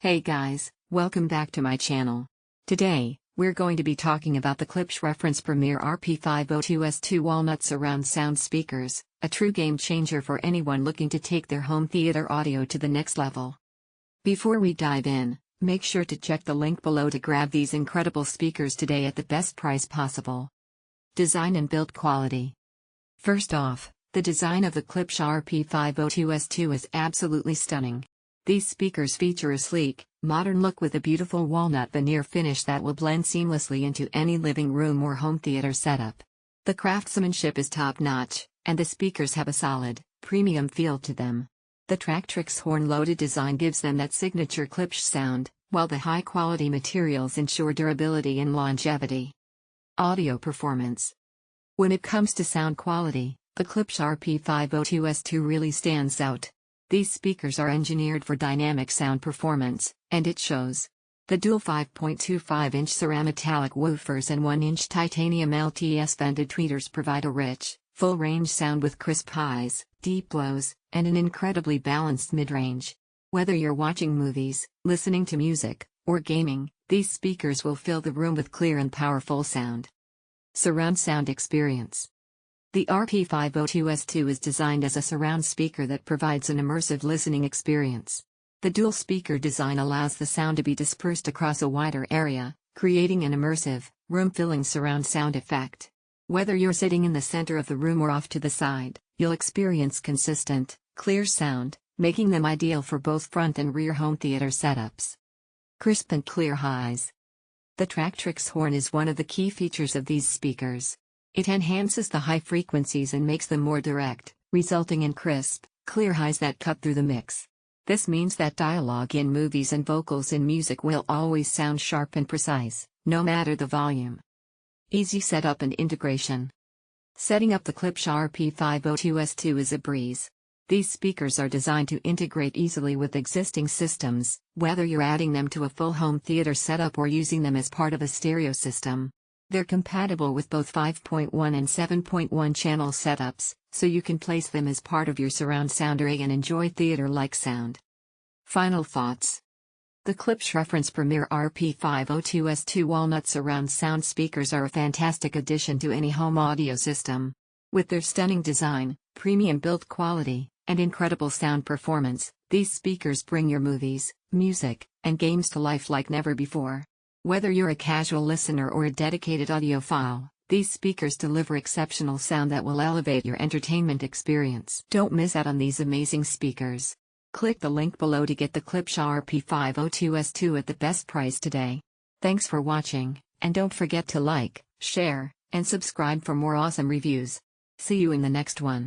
Hey guys, welcome back to my channel. Today, we're going to be talking about the Klipsch Reference Premier RP-502S II Walnut surround sound speakers, a true game changer for anyone looking to take their home theater audio to the next level. Before we dive in, make sure to check the link below to grab these incredible speakers today at the best price possible. Design and build quality. First off, the design of the Klipsch RP-502S II is absolutely stunning. These speakers feature a sleek, modern look with a beautiful walnut veneer finish that will blend seamlessly into any living room or home theater setup. The craftsmanship is top-notch, and the speakers have a solid, premium feel to them. The Tractrix Horn loaded design gives them that signature Klipsch sound, while the high-quality materials ensure durability and longevity. Audio performance. When it comes to sound quality, the Klipsch RP-502S II really stands out. These speakers are engineered for dynamic sound performance, and it shows. The dual 5.25-inch cerametallic woofers and 1-inch titanium LTS vented tweeters provide a rich, full-range sound with crisp highs, deep lows, and an incredibly balanced mid-range. Whether you're watching movies, listening to music, or gaming, these speakers will fill the room with clear and powerful sound. Surround sound experience. The RP-502S II is designed as a surround speaker that provides an immersive listening experience. The dual speaker design allows the sound to be dispersed across a wider area, creating an immersive, room-filling surround sound effect. Whether you're sitting in the center of the room or off to the side, you'll experience consistent, clear sound, making them ideal for both front and rear home theater setups. Crisp and clear highs. The Tractrix Horn is one of the key features of these speakers. It enhances the high frequencies and makes them more direct, resulting in crisp, clear highs that cut through the mix. This means that dialogue in movies and vocals in music will always sound sharp and precise, no matter the volume. Easy setup and integration. Setting up the Klipsch RP-502S II is a breeze. These speakers are designed to integrate easily with existing systems, whether you're adding them to a full home theater setup or using them as part of a stereo system. They're compatible with both 5.1 and 7.1 channel setups, so you can place them as part of your surround sound array and enjoy theater-like sound. Final thoughts. The Klipsch Reference Premier RP-502S II Walnut surround sound speakers are a fantastic addition to any home audio system. With their stunning design, premium build quality, and incredible sound performance, these speakers bring your movies, music, and games to life like never before. Whether you're a casual listener or a dedicated audiophile, these speakers deliver exceptional sound that will elevate your entertainment experience. Don't miss out on these amazing speakers. Click the link below to get the Klipsch RP-502S II at the best price today. Thanks for watching, and don't forget to like, share, and subscribe for more awesome reviews. See you in the next one.